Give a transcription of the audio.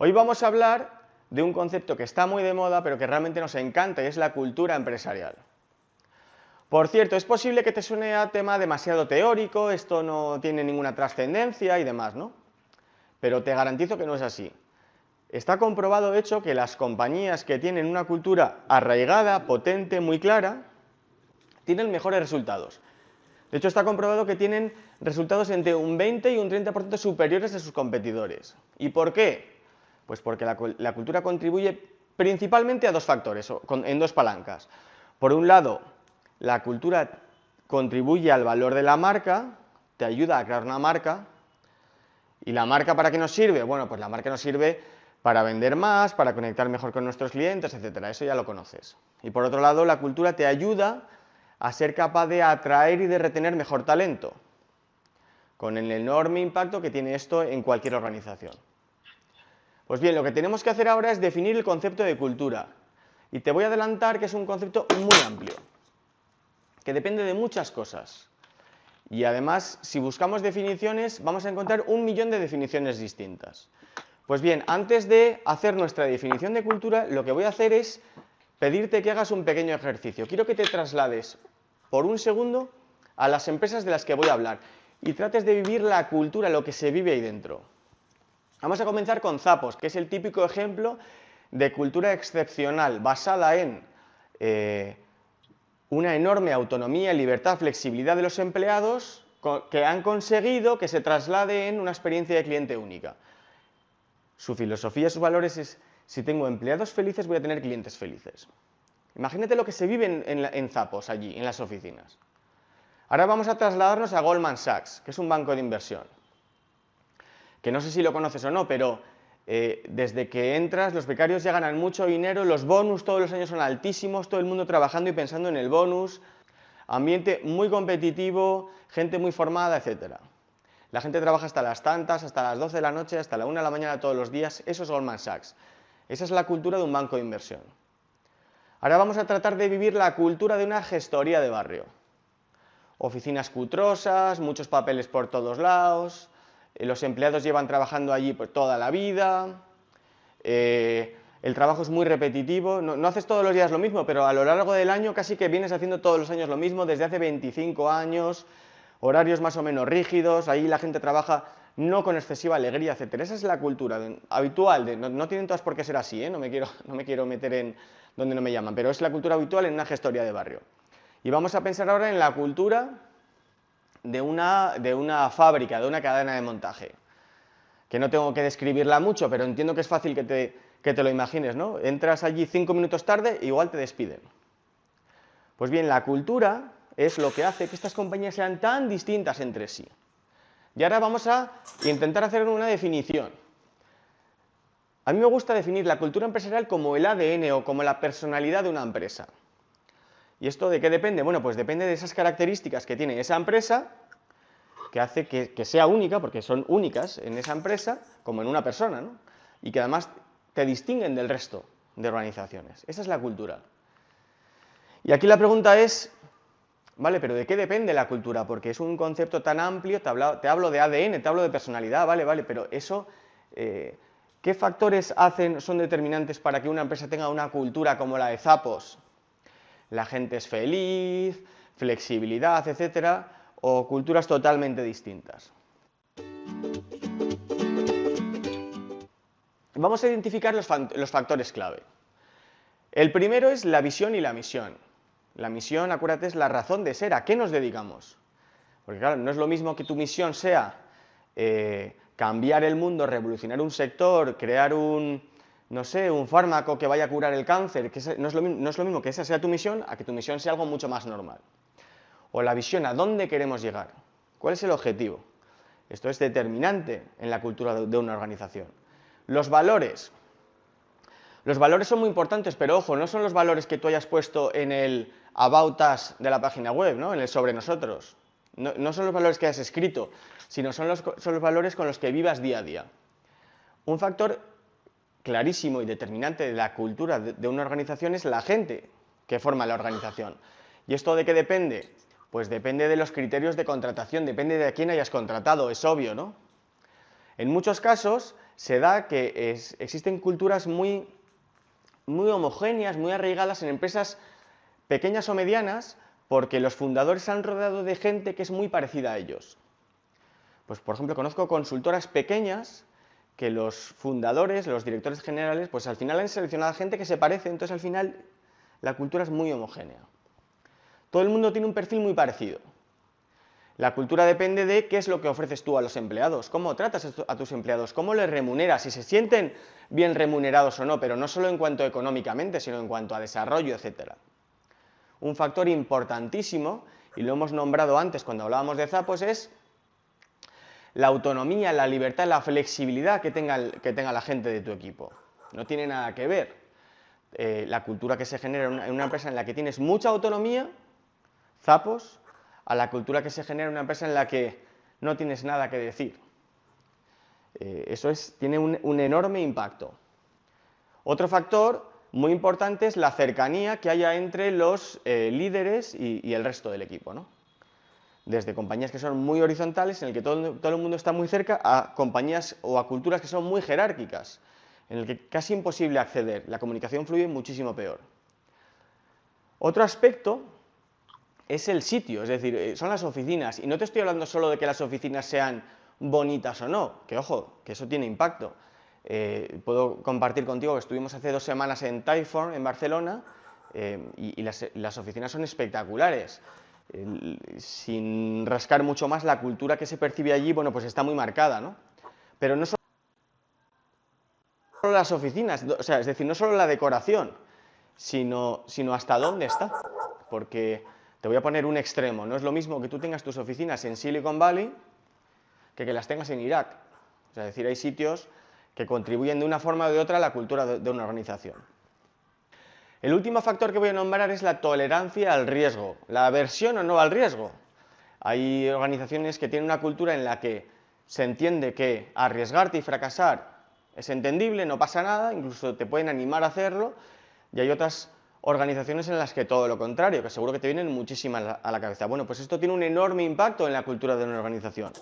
Hoy vamos a hablar de un concepto que está muy de moda, pero que realmente nos encanta, y es la cultura empresarial. Por cierto, es posible que te suene a tema demasiado teórico, esto no tiene ninguna trascendencia y demás, ¿no? Pero te garantizo que no es así. Está comprobado, de hecho, que las compañías que tienen una cultura arraigada, potente, muy clara, tienen mejores resultados. De hecho, está comprobado que tienen resultados entre un 20 y un 30% superiores a sus competidores. ¿Y por qué? Pues porque la cultura contribuye principalmente a dos factores, en dos palancas. Por un lado, la cultura contribuye al valor de la marca, te ayuda a crear una marca. ¿Y la marca para qué nos sirve? Bueno, pues la marca nos sirve para vender más, para conectar mejor con nuestros clientes, etcétera. Eso ya lo conoces. Y por otro lado, la cultura te ayuda a ser capaz de atraer y de retener mejor talento, con el enorme impacto que tiene esto en cualquier organización. Pues bien, lo que tenemos que hacer ahora es definir el concepto de cultura. Y te voy a adelantar que es un concepto muy amplio, que depende de muchas cosas. Y además, si buscamos definiciones, vamos a encontrar 1.000.000 de definiciones distintas. Pues bien, antes de hacer nuestra definición de cultura, lo que voy a hacer es pedirte que hagas un pequeño ejercicio. Quiero que te traslades por un segundo a las empresas de las que voy a hablar y trates de vivir la cultura, lo que se vive ahí dentro. Vamos a comenzar con Zappos, que es el típico ejemplo de cultura excepcional, basada en una enorme autonomía, libertad, flexibilidad de los empleados que han conseguido que se traslade en una experiencia de cliente única. Su filosofía, sus valores es, si tengo empleados felices, voy a tener clientes felices. Imagínate lo que se vive en Zappos allí, en las oficinas. Ahora vamos a trasladarnos a Goldman Sachs, que es un banco de inversión. Que no sé si lo conoces o no, pero desde que entras los becarios ya ganan mucho dinero, los bonus todos los años son altísimos, todo el mundo trabajando y pensando en el bonus, ambiente muy competitivo, gente muy formada, etc. La gente trabaja hasta las tantas, hasta las 12 de la noche, hasta la 1 de la mañana todos los días, eso es Goldman Sachs. Esa es la cultura de un banco de inversión. Ahora vamos a tratar de vivir la cultura de una gestoría de barrio. Oficinas cutrosas, muchos papeles por todos lados, los empleados llevan trabajando allí pues, toda la vida, el trabajo es muy repetitivo, no haces todos los días lo mismo, pero a lo largo del año casi que vienes haciendo todos los años lo mismo, desde hace 25 años, horarios más o menos rígidos, ahí la gente trabaja no con excesiva alegría, etc. Esa es la cultura habitual, no tienen todas por qué ser así, no me quiero meter en donde no me llaman, pero es la cultura habitual en una gestoría de barrio. Y vamos a pensar ahora en la cultura de una fábrica, de una cadena de montaje, que no tengo que describirla mucho, pero entiendo que es fácil que te lo imagines, ¿no? Entras allí 5 minutos tarde e igual te despiden. Pues bien, la cultura es lo que hace que estas compañías sean tan distintas entre sí. Y ahora vamos a intentar hacer una definición. A mí me gusta definir la cultura empresarial como el ADN o como la personalidad de una empresa. ¿Y esto de qué depende? Bueno, pues depende de esas características que tiene esa empresa, que hace que sea única, porque son únicas en esa empresa, como en una persona, ¿no? Y que además te distinguen del resto de organizaciones. Esa es la cultura. Y aquí la pregunta es, vale, pero ¿de qué depende la cultura? Porque es un concepto tan amplio, te hablo de ADN, te hablo de personalidad, vale, pero eso, ¿qué factores son determinantes para que una empresa tenga una cultura como la de Zappos? La gente es feliz, flexibilidad, etcétera, o culturas totalmente distintas. Vamos a identificar los factores clave. El primero es la visión y la misión. La misión, acuérdate, es la razón de ser. ¿A qué nos dedicamos? Porque claro, no es lo mismo que tu misión sea cambiar el mundo, revolucionar un sector, crear un fármaco que vaya a curar el cáncer, que no es lo mismo que esa sea tu misión, a que tu misión sea algo mucho más normal. O la visión, ¿a dónde queremos llegar? ¿Cuál es el objetivo? Esto es determinante en la cultura de una organización. Los valores. Los valores son muy importantes, pero ojo, no son los valores que tú hayas puesto en el About Us de la página web, ¿no? En el sobre nosotros. No son los valores que hayas escrito, sino son los valores con los que vivas día a día. Un factor clarísimo y determinante de la cultura de una organización es la gente que forma la organización. ¿Y esto de qué depende? Pues depende de los criterios de contratación, depende de a quién hayas contratado, es obvio, ¿no? En muchos casos se da que existen culturas muy homogéneas, muy arraigadas en empresas pequeñas o medianas, porque los fundadores se han rodeado de gente que es muy parecida a ellos. Pues, por ejemplo, conozco consultoras pequeñas que los fundadores, los directores generales, pues al final han seleccionado a gente que se parece, entonces al final la cultura es muy homogénea. Todo el mundo tiene un perfil muy parecido. La cultura depende de qué es lo que ofreces tú a los empleados, cómo tratas a tus empleados, cómo les remuneras, si se sienten bien remunerados o no, pero no solo en cuanto económicamente, sino en cuanto a desarrollo, etc. Un factor importantísimo, y lo hemos nombrado antes cuando hablábamos de Zappos, es la autonomía, la libertad, la flexibilidad que tenga la gente de tu equipo. No tiene nada que ver la cultura que se genera en una empresa en la que tienes mucha autonomía, Zappos, a la cultura que se genera en una empresa en la que no tienes nada que decir. Eso tiene un enorme impacto. Otro factor muy importante es la cercanía que haya entre los líderes y el resto del equipo, ¿no? Desde compañías que son muy horizontales, en el que todo el mundo está muy cerca, a compañías o a culturas que son muy jerárquicas, en el que casi imposible acceder, la comunicación fluye muchísimo peor. Otro aspecto es el sitio, es decir, son las oficinas, y no te estoy hablando solo de que las oficinas sean bonitas o no, que ojo, que eso tiene impacto. Puedo compartir contigo que estuvimos hace 2 semanas en Typeform, en Barcelona, y las oficinas son espectaculares. Sin rascar mucho más, la cultura que se percibe allí, bueno, pues está muy marcada, ¿no? Pero no solo las oficinas, o sea, es decir, no solo la decoración, sino hasta dónde está. Porque te voy a poner un extremo, no es lo mismo que tú tengas tus oficinas en Silicon Valley que las tengas en Irak. O sea, es decir, hay sitios que contribuyen de una forma o de otra a la cultura de una organización. El último factor que voy a nombrar es la tolerancia al riesgo, la aversión o no al riesgo. Hay organizaciones que tienen una cultura en la que se entiende que arriesgarte y fracasar es entendible, no pasa nada, incluso te pueden animar a hacerlo, y hay otras organizaciones en las que todo lo contrario, que seguro que te vienen muchísimas a la cabeza. Bueno, pues esto tiene un enorme impacto en la cultura de una organización.